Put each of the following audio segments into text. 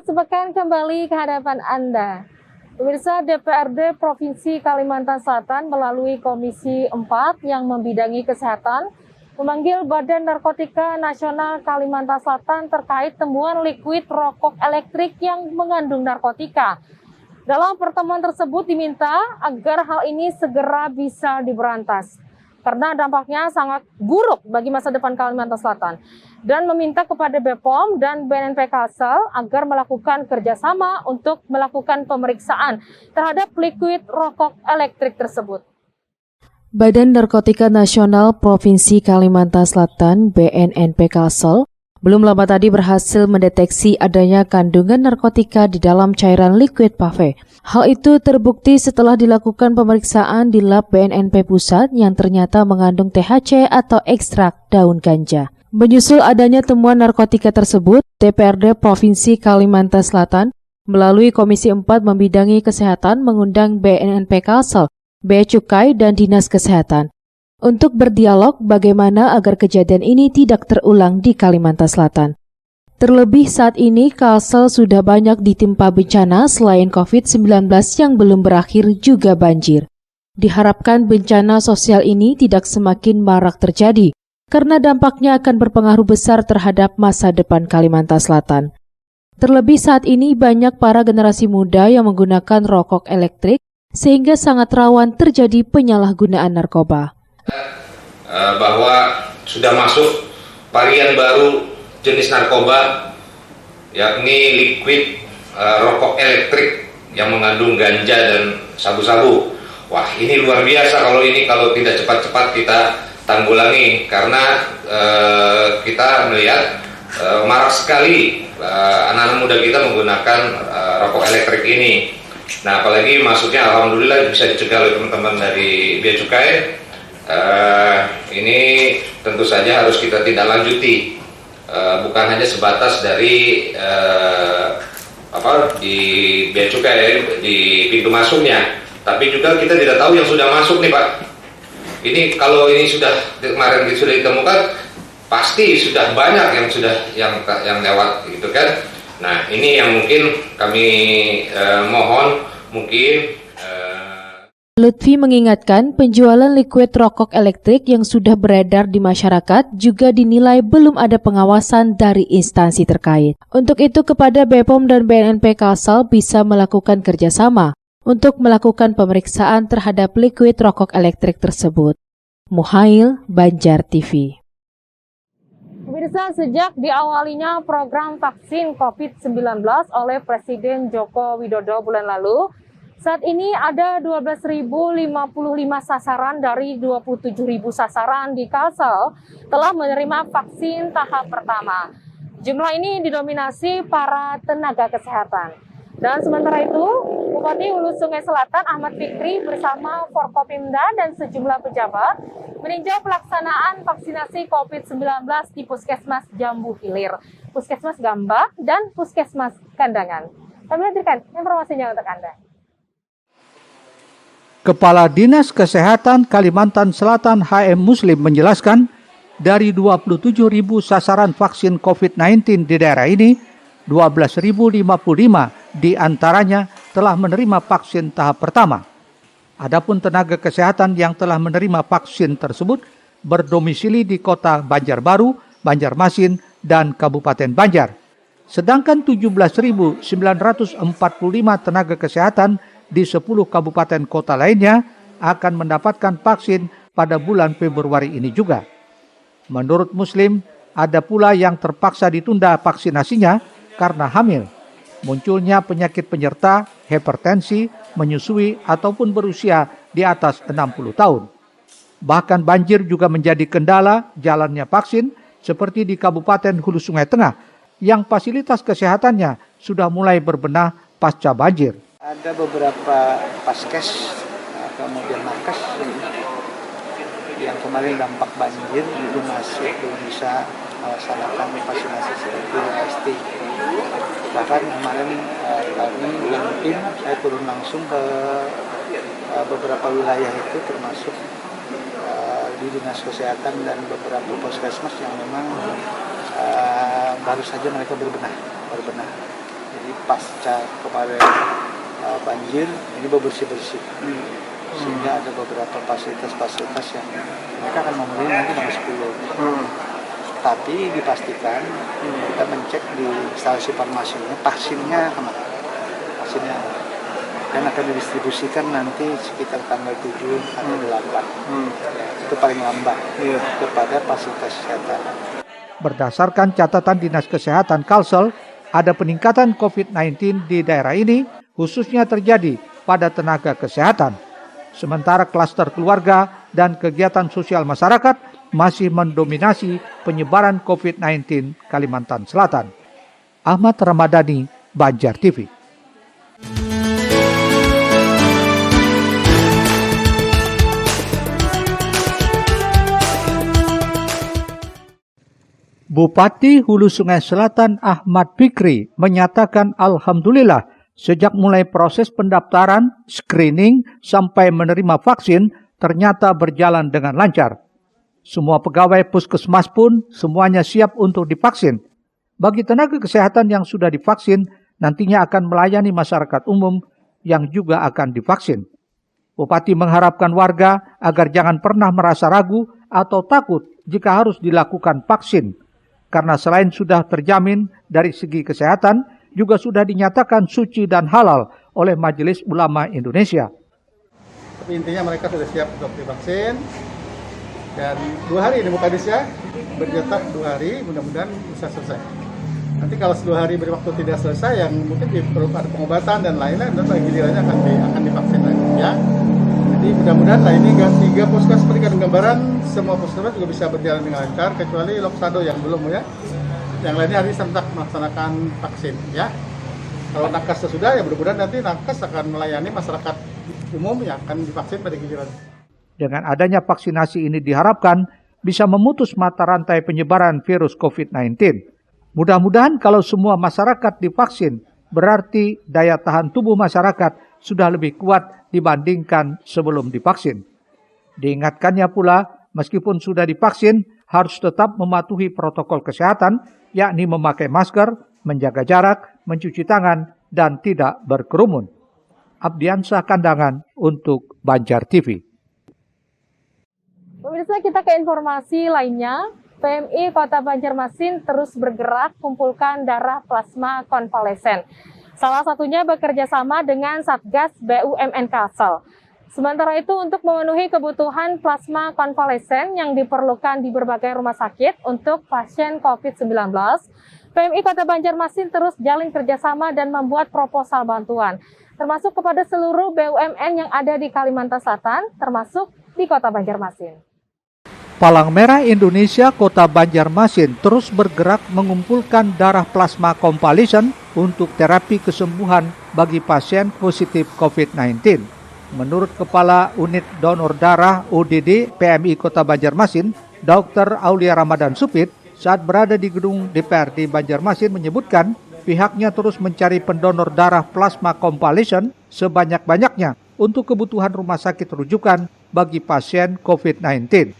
sepekan kembali ke hadapan Anda. Pemirsa, DPRD Provinsi Kalimantan Selatan melalui Komisi 4 yang membidangi kesehatan memanggil Badan Narkotika Nasional Kalimantan Selatan terkait temuan liquid rokok elektrik yang mengandung narkotika. Dalam pertemuan tersebut diminta agar hal ini segera bisa diberantas karena dampaknya sangat buruk bagi masa depan Kalimantan Selatan, dan meminta kepada BPOM dan BNNP Kalsel agar melakukan kerjasama untuk melakukan pemeriksaan terhadap liquid rokok elektrik tersebut. Badan Narkotika Nasional Provinsi Kalimantan Selatan (BNNP Kalsel) belum lama tadi berhasil mendeteksi adanya kandungan narkotika di dalam cairan liquid PAVE. Hal itu terbukti setelah dilakukan pemeriksaan di lab BNNP Pusat yang ternyata mengandung THC atau ekstrak daun ganja. Menyusul adanya temuan narkotika tersebut, DPRD Provinsi Kalimantan Selatan melalui Komisi 4 membidangi kesehatan mengundang BNNP Kalsel, Bea Cukai, dan Dinas Kesehatan untuk berdialog bagaimana agar kejadian ini tidak terulang di Kalimantan Selatan. Terlebih saat ini Kalsel sudah banyak ditimpa bencana selain COVID-19 yang belum berakhir juga banjir. Diharapkan bencana sosial ini tidak semakin marak terjadi karena dampaknya akan berpengaruh besar terhadap masa depan Kalimantan Selatan. Terlebih saat ini banyak para generasi muda yang menggunakan rokok elektrik sehingga sangat rawan terjadi penyalahgunaan narkoba. Bahwa sudah masuk varian baru jenis narkoba, yakni liquid rokok elektrik yang mengandung ganja dan sabu-sabu. Wah, ini luar biasa kalau tidak cepat-cepat kita tanggulangi, karena kita melihat marak sekali anak-anak muda kita menggunakan rokok elektrik ini. Nah, apalagi masuknya alhamdulillah bisa dicegah oleh teman-teman dari Bea Cukai. Ini tentu saja harus kita tindak lanjuti. Bukan hanya sebatas dari di Bea Cukai di pintu masuknya, tapi juga kita tidak tahu yang sudah masuk nih Pak. Ini kalau ini kemarin sudah ditemukan, pasti sudah banyak yang lewat gitu kan. Nah, ini yang mungkin kami mohon Lutfi mengingatkan penjualan liquid rokok elektrik yang sudah beredar di masyarakat juga dinilai belum ada pengawasan dari instansi terkait. Untuk itu kepada BPOM dan BNNP Kalsel bisa melakukan kerjasama untuk melakukan pemeriksaan terhadap liquid rokok elektrik tersebut. Muhail, Banjar TV. Pemirsa, sejak diawalinya program vaksin COVID-19 oleh Presiden Joko Widodo bulan lalu, saat ini ada 12.055 sasaran dari 27.000 sasaran di Kalsel telah menerima vaksin tahap pertama. Jumlah ini didominasi para tenaga kesehatan. Dan sementara itu, Bupati Hulu Sungai Selatan Ahmad Fikri bersama Forkopimda dan sejumlah pejabat meninjau pelaksanaan vaksinasi COVID-19 di Puskesmas Jambu Hilir, Puskesmas Gambak, dan Puskesmas Kandangan. Kami hadirkan informasinya untuk Anda. Kepala Dinas Kesehatan Kalimantan Selatan HM Muslim menjelaskan, dari 27.000 sasaran vaksin COVID-19 di daerah ini, 12.055 di antaranya telah menerima vaksin tahap pertama. Adapun tenaga kesehatan yang telah menerima vaksin tersebut berdomisili di Kota Banjarbaru, Banjarmasin, dan Kabupaten Banjar. Sedangkan 17.945 tenaga kesehatan di 10 kabupaten kota lainnya akan mendapatkan vaksin pada bulan Februari ini juga. Menurut Muslim, ada pula yang terpaksa ditunda vaksinasinya karena hamil, munculnya penyakit penyerta, hipertensi, menyusui, ataupun berusia di atas 60 tahun. Bahkan banjir juga menjadi kendala jalannya vaksin seperti di Kabupaten Hulu Sungai Tengah yang fasilitas kesehatannya sudah mulai berbenah pasca banjir. Ada beberapa paskes, kemudian nakes yang kemarin dampak banjir itu masih belum bisa melaksanakan vaksinasi seperti pasti. Bahkan kemarin kami dengan tim saya turun langsung ke beberapa wilayah itu, termasuk di Dinas Kesehatan dan beberapa puskesmas yang memang baru saja mereka berbenah. Jadi Jadi pasca kemarin banjir, ini bersih-bersih. Sehingga ada beberapa fasilitas-fasilitas yang mereka akan memenuhi nanti tanggal 10. Tapi dipastikan kita mencek di instalasi farmasinya, vaksinnya aman. Vaksinnya aman. Dan akan didistribusikan nanti sekitar tanggal 7 atau 8. Ya, itu paling lambat kepada fasilitas kesehatan. Berdasarkan catatan Dinas Kesehatan Kalsel, ada peningkatan COVID-19 di daerah ini khususnya terjadi pada tenaga kesehatan. Sementara klaster keluarga dan kegiatan sosial masyarakat masih mendominasi penyebaran COVID-19 Kalimantan Selatan. Ahmad Ramadhani, Banjar TV. Bupati Hulu Sungai Selatan Ahmad Fikri menyatakan alhamdulillah sejak mulai proses pendaftaran, screening, sampai menerima vaksin ternyata berjalan dengan lancar. Semua pegawai puskesmas pun semuanya siap untuk divaksin. Bagi tenaga kesehatan yang sudah divaksin, nantinya akan melayani masyarakat umum yang juga akan divaksin. Bupati mengharapkan warga agar jangan pernah merasa ragu atau takut jika harus dilakukan vaksin. Karena selain sudah terjamin dari segi kesehatan, juga sudah dinyatakan suci dan halal oleh Majelis Ulama Indonesia. Tapi intinya mereka sudah siap untuk divaksin. Dan 2 hari ini Mukadisnya berjatah 2 hari, mudah-mudahan bisa selesai. Nanti kalau 2 hari berwaktu tidak selesai, yang mungkin perlu ada pengobatan dan lain-lain, dan lagi gilirannya akan divaksin lagi ya. Jadi mudah-mudahan lah ini 3 puskesmas memberikan gambaran, semua puskesmas juga bisa berjalan dengan lancar, kecuali Loksado yang belum ya. Yang lainnya hari serentak melaksanakan vaksin ya. Kalau nakes sudah ya mudah-mudahan nanti nakes akan melayani masyarakat umum yang akan divaksin pada gilirannya. Dengan adanya vaksinasi ini diharapkan bisa memutus mata rantai penyebaran virus COVID-19. Mudah-mudahan kalau semua masyarakat divaksin, berarti daya tahan tubuh masyarakat sudah lebih kuat dibandingkan sebelum divaksin. Diingatkannya pula, meskipun sudah divaksin, harus tetap mematuhi protokol kesehatan, yakni memakai masker, menjaga jarak, mencuci tangan, dan tidak berkerumun. Abdiansyah Kandangan untuk Banjar TV. Pemirsa, kita ke informasi lainnya. PMI Kota Banjarmasin terus bergerak kumpulkan darah plasma konvalesen. Salah satunya bekerja sama dengan Satgas BUMN Kalsel. Sementara itu, untuk memenuhi kebutuhan plasma konvalesen yang diperlukan di berbagai rumah sakit untuk pasien COVID-19, PMI Kota Banjarmasin terus jalin kerjasama dan membuat proposal bantuan, termasuk kepada seluruh BUMN yang ada di Kalimantan Selatan, termasuk di Kota Banjarmasin. Palang Merah Indonesia Kota Banjarmasin terus bergerak mengumpulkan darah plasma convalescent untuk terapi kesembuhan bagi pasien positif COVID-19. Menurut Kepala Unit Donor Darah UDD PMI Kota Banjarmasin, Dr. Aulia Ramadan Supit, saat berada di gedung DPRD Banjarmasin menyebutkan pihaknya terus mencari pendonor darah plasma convalescent sebanyak-banyaknya untuk kebutuhan rumah sakit rujukan bagi pasien COVID-19.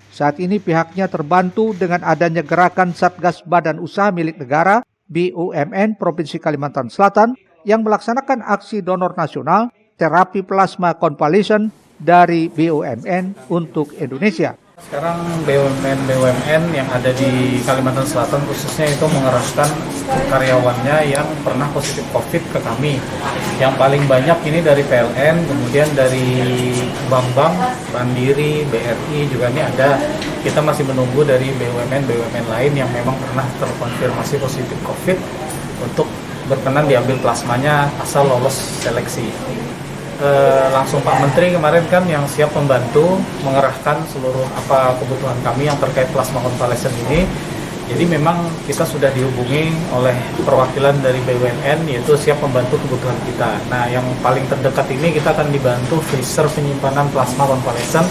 Saat ini pihaknya terbantu dengan adanya gerakan Satgas Badan Usaha Milik Negara BUMN Provinsi Kalimantan Selatan yang melaksanakan aksi donor nasional terapi plasma convalescent dari BUMN untuk Indonesia. Sekarang BUMN yang ada di Kalimantan Selatan khususnya itu mengerahkan karyawannya yang pernah positif COVID ke kami. Yang paling banyak ini dari PLN, kemudian dari bank-bank, Mandiri, BRI juga ini ada. Kita masih menunggu dari BUMN lain yang memang pernah terkonfirmasi positif COVID untuk berkenan diambil plasmanya asal lolos seleksi. Langsung Pak Menteri kemarin kan yang siap membantu mengerahkan seluruh kebutuhan kami yang terkait plasma konvalesen ini. Jadi memang kita sudah dihubungi oleh perwakilan dari BUMN yaitu siap membantu kebutuhan kita. Nah, yang paling terdekat ini kita akan dibantu freezer penyimpanan plasma konvalesen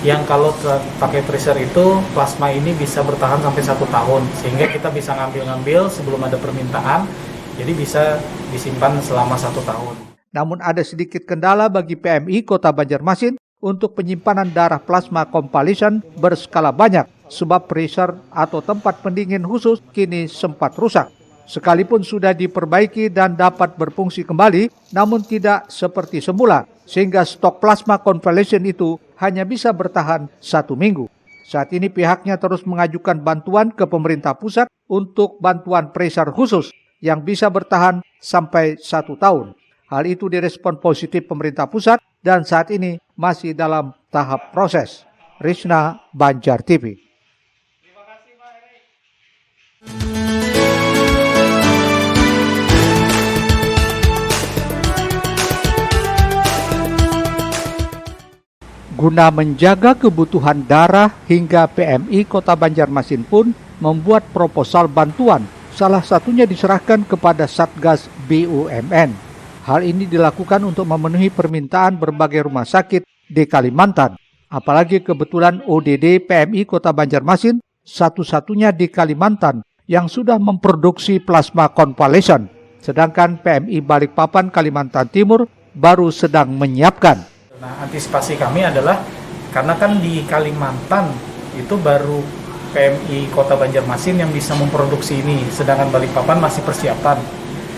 yang kalau pakai freezer itu plasma ini bisa bertahan sampai 1 tahun sehingga kita bisa ngambil sebelum ada permintaan. Jadi bisa disimpan selama 1 tahun. Namun ada sedikit kendala bagi PMI Kota Banjarmasin untuk penyimpanan darah plasma convalescent berskala banyak sebab freezer atau tempat pendingin khusus kini sempat rusak. sekalipun sudah diperbaiki dan dapat berfungsi kembali, namun tidak seperti semula, sehingga stok plasma konvalesen itu hanya bisa bertahan 1 minggu. Saat ini pihaknya terus mengajukan bantuan ke pemerintah pusat untuk bantuan pressure khusus yang bisa bertahan sampai 1 tahun. Hal itu direspon positif pemerintah pusat dan saat ini masih dalam tahap proses. Risna, Banjar TV. Guna menjaga kebutuhan darah hingga PMI Kota Banjarmasin pun membuat proposal bantuan, salah satunya diserahkan kepada Satgas BUMN. Hal ini dilakukan untuk memenuhi permintaan berbagai rumah sakit di Kalimantan. Apalagi kebetulan ODD PMI Kota Banjarmasin satu-satunya di Kalimantan yang sudah memproduksi plasma konvalesen, sedangkan PMI Balikpapan Kalimantan Timur baru sedang menyiapkan. Nah, antisipasi kami adalah karena kan di Kalimantan itu baru PMI Kota Banjarmasin yang bisa memproduksi ini, sedangkan Balikpapan masih persiapan.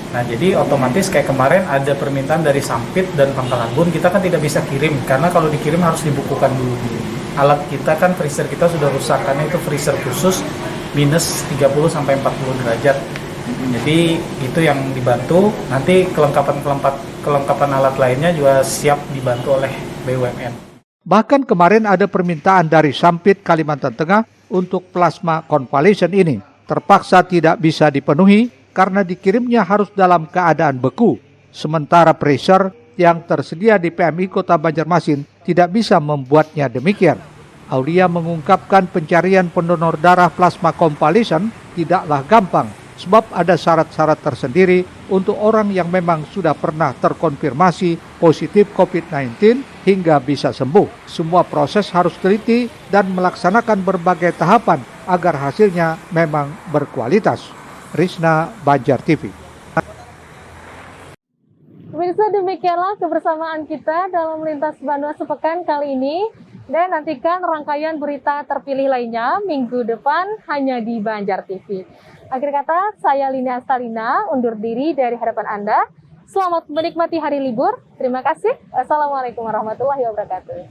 Nah, jadi otomatis kayak kemarin ada permintaan dari Sampit dan Pangkalanbun, kita kan tidak bisa kirim karena kalau dikirim harus dibukukan dulu. Alat kita kan freezer kita sudah rusak karena itu freezer khusus minus 30 sampai 40 derajat. Jadi itu yang dibantu, nanti kelengkapan alat lainnya juga siap dibantu oleh BUMN. Bahkan kemarin ada permintaan dari Sampit Kalimantan Tengah untuk plasma konvalesen ini. Terpaksa tidak bisa dipenuhi karena dikirimnya harus dalam keadaan beku. Sementara pressure yang tersedia di PMI Kota Banjarmasin tidak bisa membuatnya demikian. Aulia mengungkapkan pencarian pendonor darah plasma konvalesen tidaklah gampang, sebab ada syarat-syarat tersendiri untuk orang yang memang sudah pernah terkonfirmasi positif COVID-19 hingga bisa sembuh. Semua proses harus teliti dan melaksanakan berbagai tahapan agar hasilnya memang berkualitas. Risna, Banjar TV. Pemirsa, demikianlah kebersamaan kita dalam Lintas Bandung sepekan kali ini. Dan nantikan rangkaian berita terpilih lainnya minggu depan hanya di Banjar TV. Akhir kata, saya Lina Stalina undur diri dari hadapan Anda. Selamat menikmati hari libur. Terima kasih. Assalamualaikum warahmatullahi wabarakatuh.